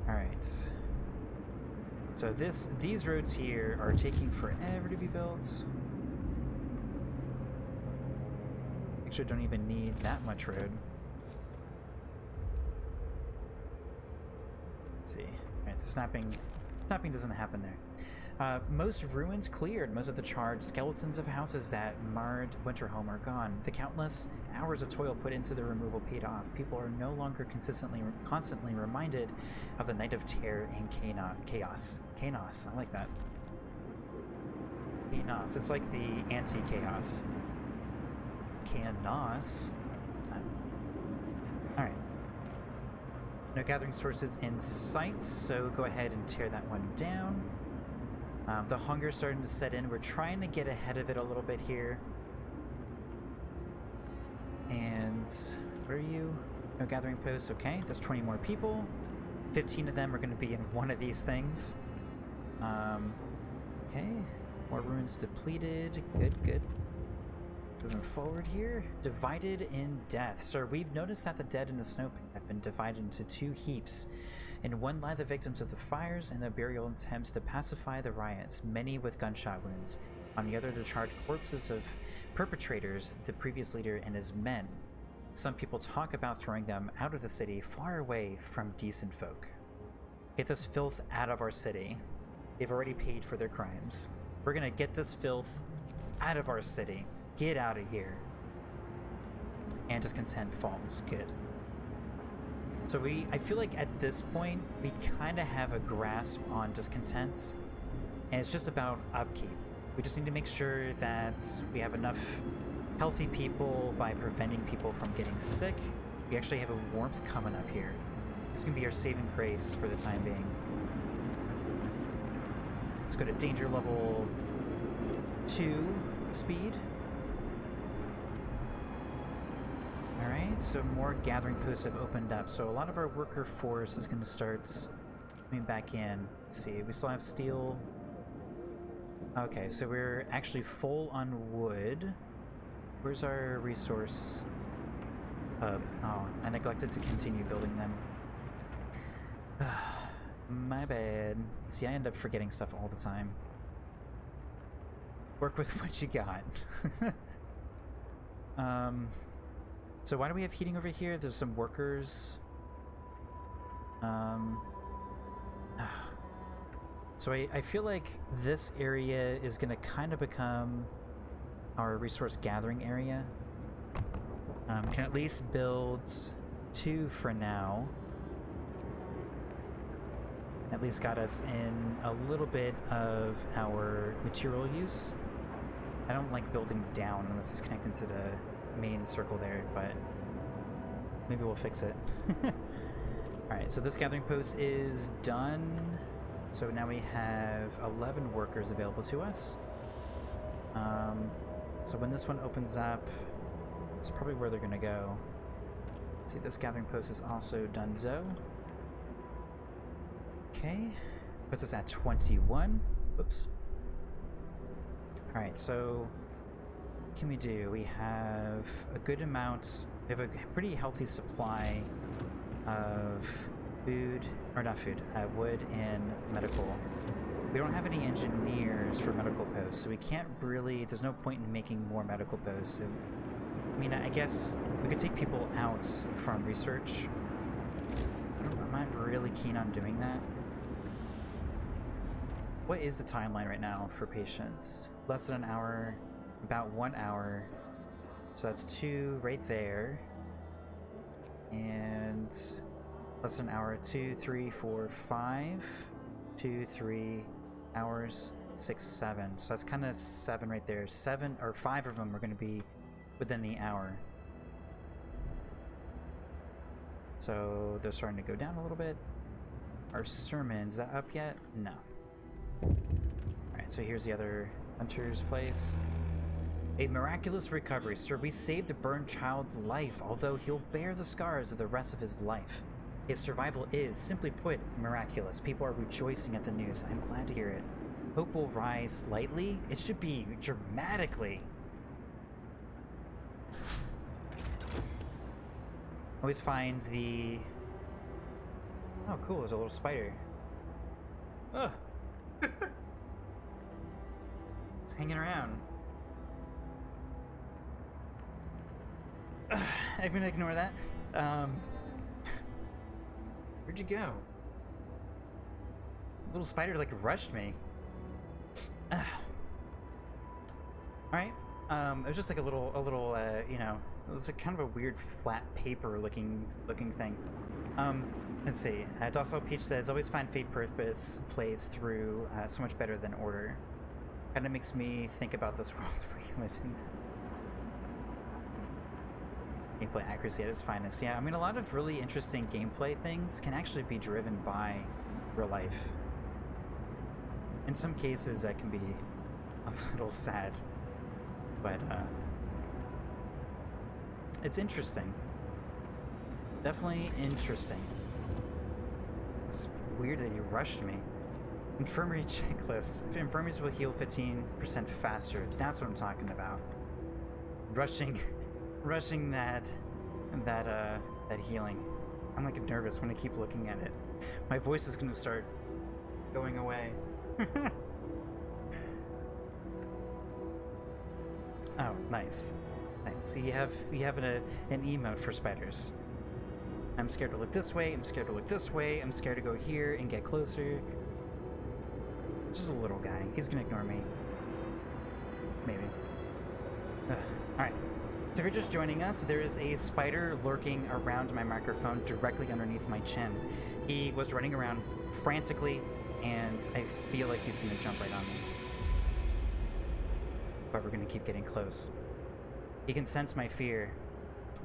Alright. So these roads here are taking forever to be built. Actually, don't even need that much road. Let's see. Alright, the snapping doesn't happen there. Most ruins cleared. Most of the charred skeletons of houses that marred Winterhome are gone. The countless hours of toil put into the removal paid off. People are no longer constantly reminded of the night of terror and chaos. Chaos. I like that. Chaos. It's like the anti-chaos. Chaos. Alright. No gathering sources in sight, so go ahead and tear that one down. The hunger's starting to set in. We're trying to get ahead of it a little bit here. And where are you? No gathering posts. Okay, there's 20 more people. 15 of them are going to be in one of these things. Okay, more ruins depleted. Good. Moving forward here. Divided in death. So we've noticed that the dead in the snow pit have been divided into two heaps. In one lie the victims of the fires and the burial attempts to pacify the riots, many with gunshot wounds. On the other, the charred corpses of perpetrators, the previous leader and his men. Some people talk about throwing them out of the city, far away from decent folk. Get this filth out of our city. They've already paid for their crimes. We're gonna get this filth out of our city. Get out of here. And discontent falls. Good. So I feel like at this point, we kind of have a grasp on discontent, and it's just about upkeep. We just need to make sure that we have enough healthy people by preventing people from getting sick. We actually have a warmth coming up here. This can be our saving grace for the time being. Let's go to danger level 2 speed. Alright, so more gathering posts have opened up. So a lot of our worker force is going to start coming back in. Let's see, we still have steel. Okay, so we're actually full on wood. Where's our resource hub? Oh, I neglected to continue building them. My bad. See, I end up forgetting stuff all the time. Work with what you got. So why do we have heating over here? There's some workers. So I feel like this area is going to kind of become our resource gathering area. Can at least build 2 for now. At least got us in a little bit of our material use. I don't like building down unless it's connected to the main circle there, but maybe we'll fix it. Alright, so this gathering post is done. So now we have 11 workers available to us. So when this one opens up, it's probably where they're going to go. Let's see, this gathering post is also donezo. Okay, puts us at 21. Whoops. Alright, so what can we do? We have a good amount, we have a pretty healthy supply of food, or not food, wood and medical. We don't have any engineers for medical posts, so we can't really, there's no point in making more medical posts. So, I mean, I guess we could take people out from research. I'm not really keen on doing that. What is the timeline right now for patients? Less than an hour, about 1 hour. So that's 2 right there. And less than an hour, 2, 3, 4, 5. 2, 3 hours, 6, 7. So that's kind of 7 right there. 7 or 5 of them are going to be within the hour. So they're starting to go down a little bit. Our sermon, is that up yet? No. Alright, so here's the other hunter's place. A miraculous recovery, sir. We saved a burned child's life, although he'll bear the scars of the rest of his life. His survival is, simply put, miraculous. People are rejoicing at the news. I'm glad to hear it. Hope will rise slightly. It should be dramatically. Always find the... Oh, cool, there's a little spider. Oh! It's hanging around. I'm gonna ignore that. Where'd you go? Little spider like rushed me. Alright. It was just like a little, you know, it was like kind of a weird flat paper looking thing. Let's see. Docile Peach says, always find Fate Purpose plays through so much better than Order. Kind of makes me think about this world we live in. Gameplay accuracy at its finest. Yeah, I mean, a lot of really interesting gameplay things can actually be driven by real life. In some cases, that can be a little sad, but it's interesting. Definitely interesting. It's weird that he rushed me. Infirmary checklist. If infirmaries will heal 15% faster. That's what I'm talking about. Rushing that healing. I'm like nervous when I keep looking at it. My voice is gonna start going away. Oh, nice. So you have an emote for spiders. I'm scared to look this way. I'm scared to look this way. I'm scared to go here and get closer. Just a little guy. He's gonna ignore me. Maybe. Alright. So if you're just joining us, there is a spider lurking around my microphone directly underneath my chin. He was running around frantically, and I feel like he's gonna jump right on me. But we're gonna keep getting close. He can sense my fear,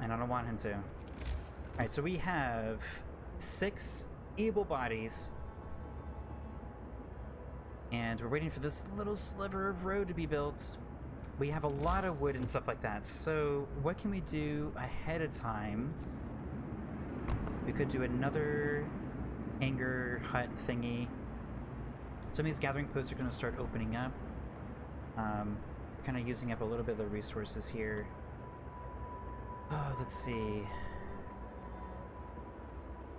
and I don't want him to. Alright, so we have 6 able bodies. And we're waiting for this little sliver of road to be built. We have a lot of wood and stuff like that. So what can we do ahead of time? We could do another hangar hut thingy. Some of these gathering posts are going to start opening up. We're kind of using up a little bit of the resources here. Oh, let's see.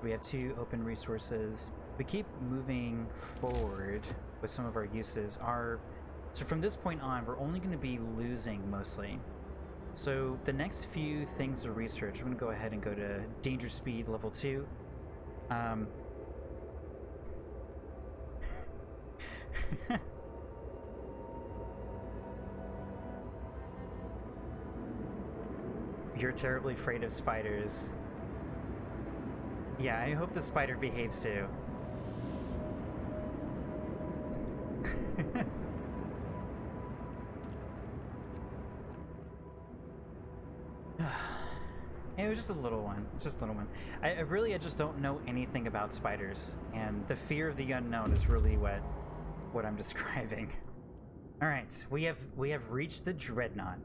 We have 2 open resources. We keep moving forward with some of our uses. So from this point on, we're only going to be losing mostly. So the next few things to research, I'm going to go ahead and go to Danger Speed level 2. You're terribly afraid of spiders. Yeah, I hope the spider behaves too. It was just a little one. It's just a little one. I just don't know anything about spiders, and the fear of the unknown is really what I'm describing. All right, we have reached the Dreadnought.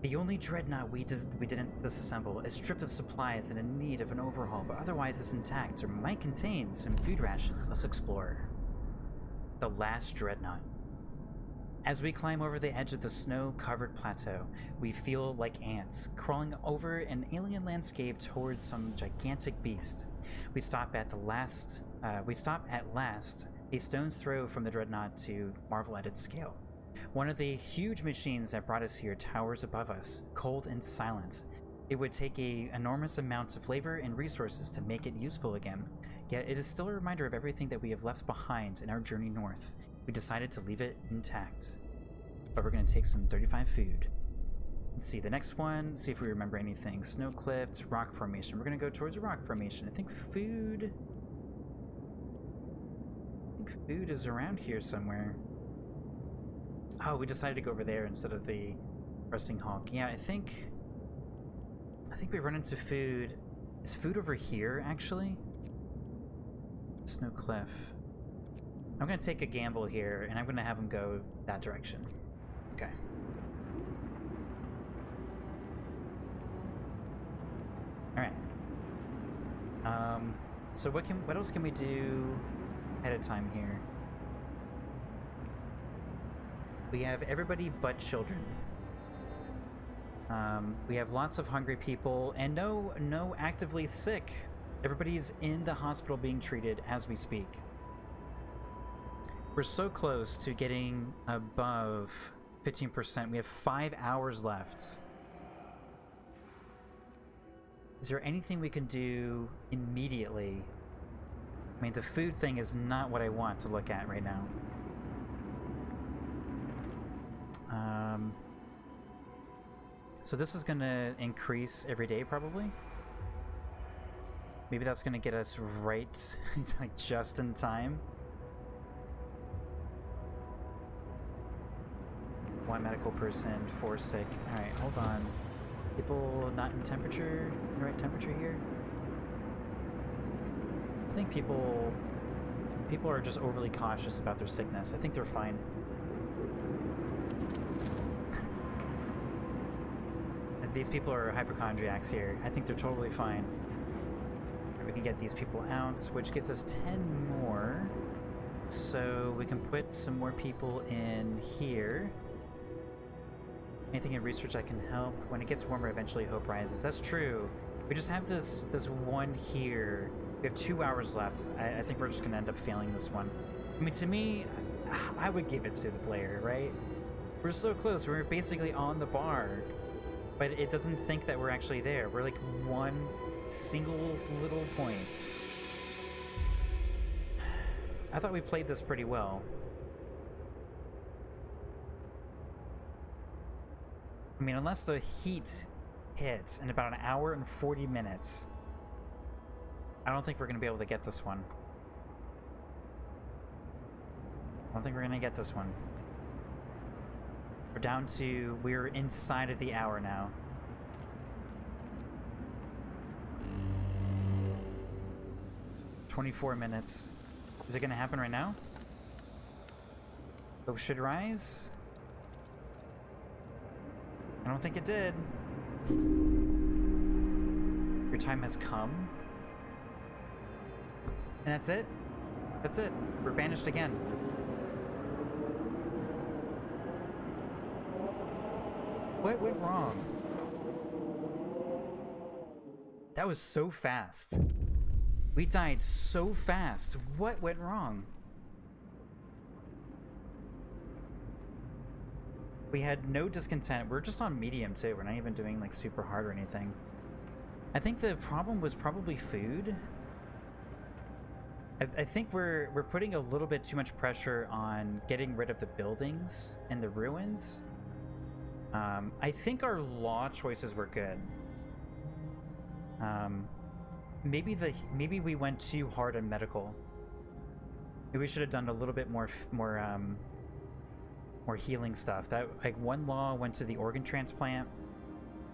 The only Dreadnought we didn't disassemble is stripped of supplies and in need of an overhaul, but otherwise is intact or might contain some food rations. Let's explore. The last Dreadnought. As we climb over the edge of the snow-covered plateau, we feel like ants crawling over an alien landscape towards some gigantic beast. We stop at last, a stone's throw from the Dreadnought to marvel at its scale. One of the huge machines that brought us here towers above us, cold and silent. It would take enormous amounts of labor and resources to make it useful again, yet it is still a reminder of everything that we have left behind in our journey north. We decided to leave it intact. But we're going to take some 35 food. Let's see, the next one, see if we remember anything. Snow cliff, rock formation. We're going to go towards a rock formation. I think food is around here somewhere. Oh, we decided to go over there instead of the resting hulk. Yeah, I think we run into food. Is food over here, actually? Snow cliff. I'm going to take a gamble here, and I'm going to have him go that direction. Okay. Alright. So what else can we do ahead of time here? We have everybody but children. We have lots of hungry people and no actively sick. Everybody's in the hospital being treated as we speak. We're so close to getting above 15%. We have 5 hours left. Is there anything we can do immediately? I mean, the food thing is not what I want to look at right now. So this is gonna increase every day, probably. Maybe that's gonna get us right, like just in time. One medical person, 4 sick. All right, hold on. People not in temperature, the right temperature here. I think people are just overly cautious about their sickness. I think they're fine. These people are hypochondriacs here. I think they're totally fine. We can get these people out, which gets us 10 more. So we can put some more people in here. Anything in research I can help? When it gets warmer, eventually hope rises. That's true. We just have this one here. We have 2 hours left. I think we're just gonna end up failing this one. I mean, to me, I would give it to the player, right? We're so close. We're basically on the bar. But it doesn't think that we're actually there. We're like one single little point. I thought we played this pretty well. I mean, unless the heat hits in about 1 hour and 40 minutes, I don't think we're going to be able to get this one. I don't think we're going to get this one. We're down to, we're inside of the hour now. "24 minutes. Is it gonna happen right now? Hope should rise? I don't think it did. Your time has come. And that's it? That's it. We're banished again. What went wrong? That was so fast. We died so fast. What went wrong? We had no discontent. We're just on medium too. We're not even doing like super hard or anything. I think the problem was probably food. I think we're putting a little bit too much pressure on getting rid of the buildings and the ruins. I think our law choices were good. Maybe we went too hard on medical. Maybe we should have done a little bit more healing stuff. That, like, one law went to the organ transplant.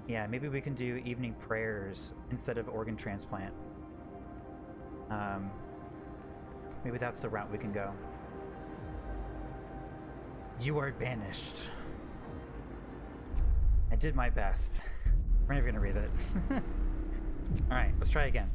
Yeah, maybe we can do evening prayers instead of organ transplant. Maybe that's the route we can go. You are banished. I did my best. We're never gonna read it. Alright, let's try again.